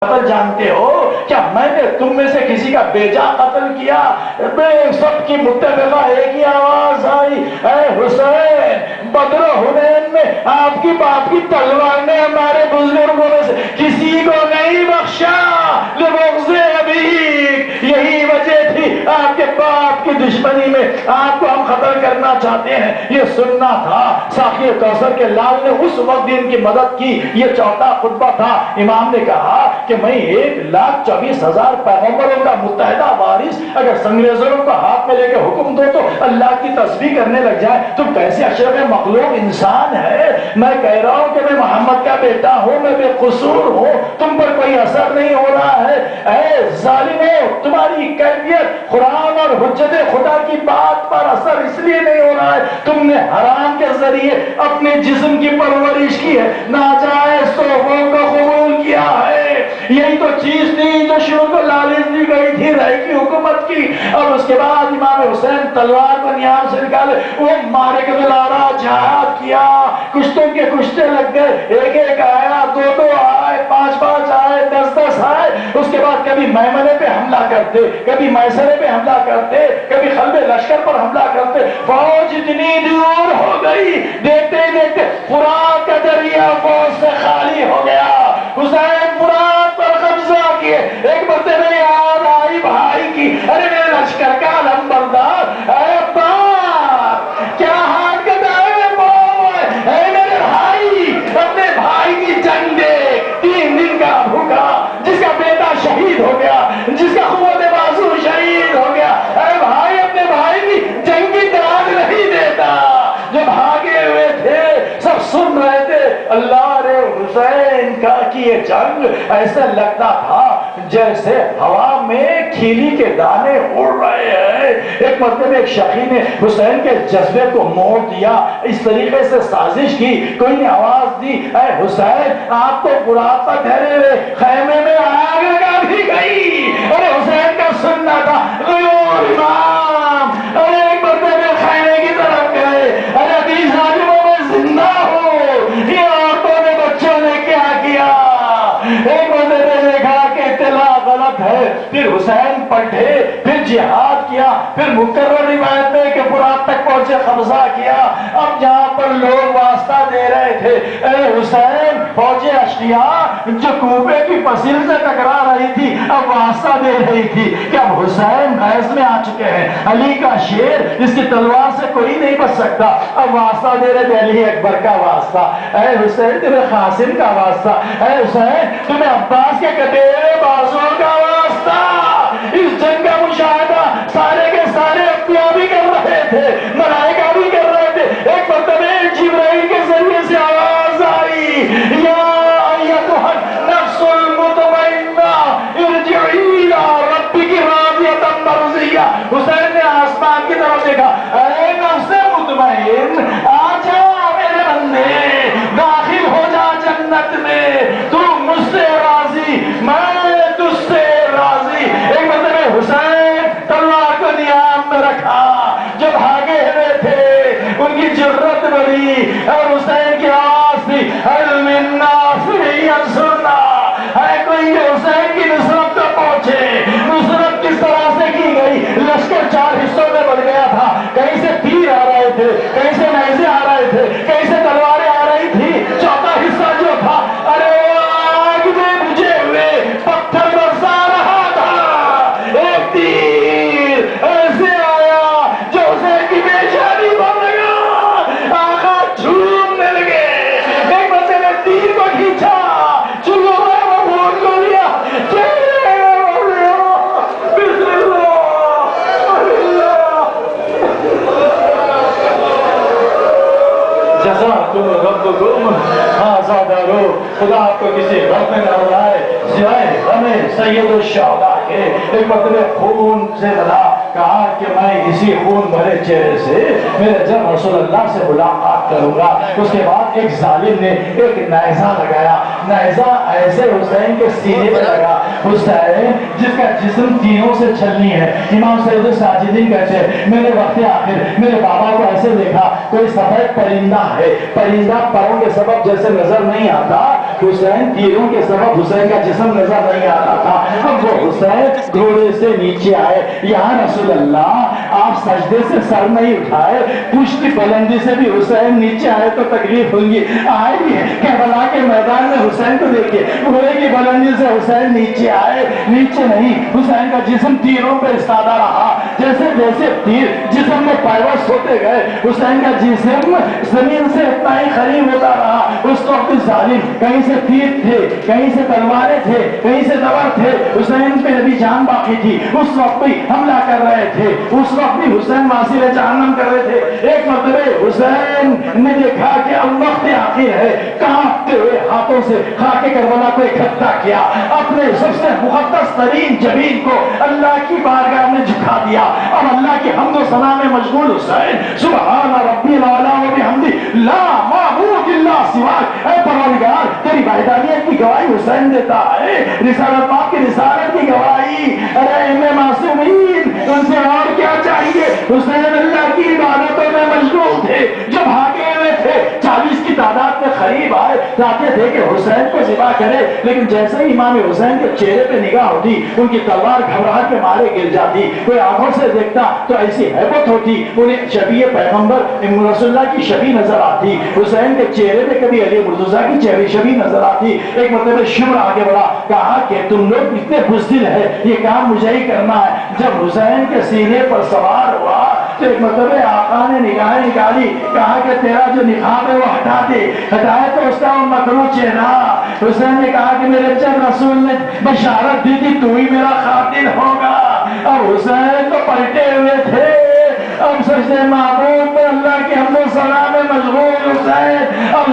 قتل جانتے ہو کیا میں نے تم میں سے کسی کا بے جا قتل کیا؟ سب کی متفقہ ایک ہی آواز آئی، اے حسین، بدر و حنین میں آپ کی باپ کی تلوار نے ہمارے بزرگوں میں سے کسی کو نہیں بخشا، لبغض ابیک، یہی وجہ تھی آپ کے باپ کی دشمنی میں آپ کو ہم قتل کرنا چاہتے ہیں۔ یہ سننا تھا۔ ساقی کوثر کے لال نے اس وقت ان کی مدد کی۔ یہ چوتھا خطبہ تھا۔ امام نے کہا کہ میں 1,24,000 پیغمبروں کا متحدہ وارث اگر انگریزوں کو ہاتھ میں لے کے حکم دو تو اللہ کی تسبیح کرنے لگ جائے، تم کیسے اشرف مخلوق انسان ہے؟ میں کہہ رہا ہوں کہ میں محمد کا بیٹا ہوں، میں بے قصور ہوں، تم پر کوئی اثر نہیں ہو رہا ہے۔ اے ظالموں، تمہاری کیفیت قرآن اور حجت خدا کی بات پر اثر اس لیے نہیں ہو رہا ہے، تم نے حرام کے ذریعے اپنے جسم کی پرورش کی ہے، ناجائز تحفوں کو قبول کیا ہے۔ یہی تو چیز تھی جو شروع کو لالچ دی گئی تھی رائے کی حکومت کی۔ اور اس کے بعد امام حسین تلوار کو نیام سے نکالے، وہ مارے کے دلارا جہاد کیا، کشتوں کے کشتے لگ گئے، ایک ایک آیا، دو دو آئے، پانچ پانچ آئے، 10 آئے۔ اس کے بعد کبھی میمنے پہ حملہ کرتے، کبھی میسرے پہ حملہ کرتے، کبھی قلب لشکر پر حملہ کرتے۔ فوج اتنی دور ہو گئی، دیکھتے دیکھتے فرات کا دریا فوج سے خالی ہو گیا۔ حسین فرات پر قبضہ کیے۔ ایک مرتبہ یاد آئی بھائی کی، ارے میرے لشکر کا علم بردار، اے باپ کیا ہاتھ کا دائیں بوئے، اے میرے بھائی اپنے بھائی کی جنگ دیکھ، 3 دن کا بھوکا، جس کا بیٹا شہید ہو گیا، جس کا قوت بازو شہید ہو گیا، اے بھائی اپنے بھائی کی جنگ کی داد نہیں دیتا۔ جو بھاگے ہوئے تھے سب سن رہے تھے، اللہ رے حسین کا کی یہ جنگ ایسا لگتا تھا جیسے ہوا میں کھیلی کے دانے اڑ رہے ہیں۔ ایک مرتبہ ایک شقی نے حسین کے جذبے کو موڑ دیا، اس طریقے سے سازش کی، کوئی نے آواز دی، اے حسین آپ کو فرات پر ٹھہرے ہوئے خیمے میں آگ لگا دی گئی۔ ارے حسین کا سننا تھا، غیور امام، ارے ایک مرتبہ خیمے کی طرف گئے، ارے ابھی ظالموں میں زندہ ہو، یہ عورتوں نے بچوں نے کیا کیا؟ ایک مرتبہ دیکھا کہ اطلاع غلط ہے، پھر حسین پلٹے، پھر جہاد کیا، پھر مکرر روایت میں کہ فرات تک پہنچے، قبضہ کیا۔ اب جہاں پر لوگ واسطہ دے رہے تھے، اے حسین، فوج اشقیاء جو کوفے کی فصیل سے ٹکرا رہی تھی اب واسطہ دے رہی تھی کہ اب حسین غیظ میں آ چکے ہیں، علی کا شیر، اس کی تلوار سے کوئی نہیں بچ سکتا، اب واسطہ دے رہے تھے، علی اکبر کا واسطہ، اے حسین تمہیں قاسم کا واسطہ، اے حسین تمہیں عباس کے کٹے ہوئے بازوؤں کا واسطہ۔ اس جنگ کا مشاہدہ سارے کے سارے انبیاء بھی کر رہے تھے، ملائکہ بھی کر رہے تھے۔ ایک مرتبہ جبرائیل کے ذریعے سے آواز آئی، یا ایتھا النفس المطمئنہ ارجعی الی ربک راضیۃ مرضیہ۔ حسین نے آسمان کی طرف دیکھا، اے نفس مطمئن آ جا میرے بندے، داخل ہو جا جنت میں، تو مجھ سے راضی، میں تجھ سے راضی۔ ایک مرتبہ حسین تلوار کو نیام میں رکھا، جو بھاگے ہوئے تھے ان کی جرت بڑی، اور حسین کی آواز تھی، حل من ناصر ینصرنا، ہے کوئی حسین کی نصرت کو پہنچے۔ نصرت کس طرح سے کی گئی؟ لشکر 4 حصوں میں بڑھ گیا تھا، کہیں سے تیر آ رہے تھے، کہیں سے نیزے آ رہے تھے، کہیں سے تلواریں آ رہی تھی۔ چوتھا حصہ جو تھا، ارے آگ میں بجھے ہوئے پتھر برسا رہا تھا۔ ایک تیر ایسے آیا جو حسین کی پیشانی پر لگا، آقا جھومنے لگے۔ ایک بندے نے تیر کو کھینچا، چلو میں وہ بھول کو لیا، چلے وہ لیا، بسم اللہ، جزاکم ربکم ہذا دارو۔ خدا آپ کو کسی غم میں نہ اڑائے سوائے ہمیں سید الشہداء کے۔ ایک مرتبہ خون سے بھرا، کہا کہ میں اسی خون بھرے چہرے سے میرے جب رسول اللہ سے ملاقات کروں گا۔ اس کے بعد ایک ظالم نے ایک نیزہ لگایا، نیزہ ایسے حسین کے سینے پہ لگا، حسین جس کا جسم تینوں سے چھلنی ہے۔ امام سید الساجدین کہتے ہیں میں نے وقت آخر میرے بابا کو ایسے دیکھا، کوئی سفید پرندہ ہے، پرندہ پروں کے سبب جیسے نظر نہیں آتا، حسین تیروں کے سبب حسین کا جسم نظر نہیں آتا تھا. اب وہ حسین گھوڑے سے نیچے آئے. یا رسول اللہ آپ سجدے سے سر نہیں اٹھائے, پشت بلندی سے بھی حسین نیچے آئے تو تکلیف ہوگی. آئے بھی کربلا کے میدان میں حسین کو دیکھیے, گھوڑے کی بلندی سے حسین نیچے آئے, نیچے نہیں, حسین کا جسم تیروں پہ استادہ رہا. جیسے جیسے تیر جسم میں پیوست ہوتے گئے, حسین کا جسم زمین سے اتنا ہی قریب ہوتا رہا. اس وقت ظالم کہیں سے تیر تھے, کہیں سے تلواریں تھے, کہیں سے تبر تھے, حسین پہ ابھی جان باقی تھی. اس وقت بھی حملہ کر رہے تھے, اس وقت بھی حسین معاصر جہنم کر رہے تھے. ایک مرتبہ حسین نے دیکھا کہ اب وقت آخر ہے, کانپتے ہوئے ہاتھوں سے خاک کربلا کو اکٹھا کیا, اپنے سب سے مقدس ترین جبین کو اللہ کی بارگاہ میں جھکا دیا. اب اللہ کی حمد و ثنا میں مشغول حسین, سبحان ربی الاعلی و بحمدہ لا معبود الا سواک. اے پروردگار تیری وحدانیت کی گواہی حسین دیتا ہے, رسالت پاک کی رسالت کی گواہی. ارے اے معصومین ان سے اور کیا چاہیے. حسین اللہ کی عبادتوں میں مشغول تھے, جو بھاگے ہوئے تھے 40 کی تعداد میں قریب آئے, چاہتے تھے کہ حسین کو ذبح کرے, لیکن جیسے ہی امام حسین کے چہرے پہ نگاہ ہوتی ان کی تلوار گھبراہٹ کے مارے گر جاتی. کوئی آنکھوں سے دیکھتا تو ایسی ہیبت ہوتی, انہیں شبیہ پیغمبر رسول اللہ کی شبیہ نظر آتی. حسین کے چہرے پہ کبھی علی مرتضیٰ کی چہرے شبیہ نظر آتی. ایک مرتبہ شمر آگے بڑھا, کہا کہ تم لوگ اتنے بزدل ہے, یہ کام مجھے ہی کرنا ہے. جب حسین کے سینے پر سوار ہوا تو ایک مرتبہ آقا نے نگاہیں نکالی, کہا کہ تیرا جو نقاب ہے وہ ہٹا دے. ہٹائے تو اس کا وہ مکروہ چہرہ. حسین نے کہا کہ میرے جب رسول نے بشارت دی تھی تو ہی میرا قاتل ہوگا. اب حسین تو پلٹے ہوئے تھے, اب سجدے معبود پر اللہ کے حمد و ثنا میں مشغول حسین. اب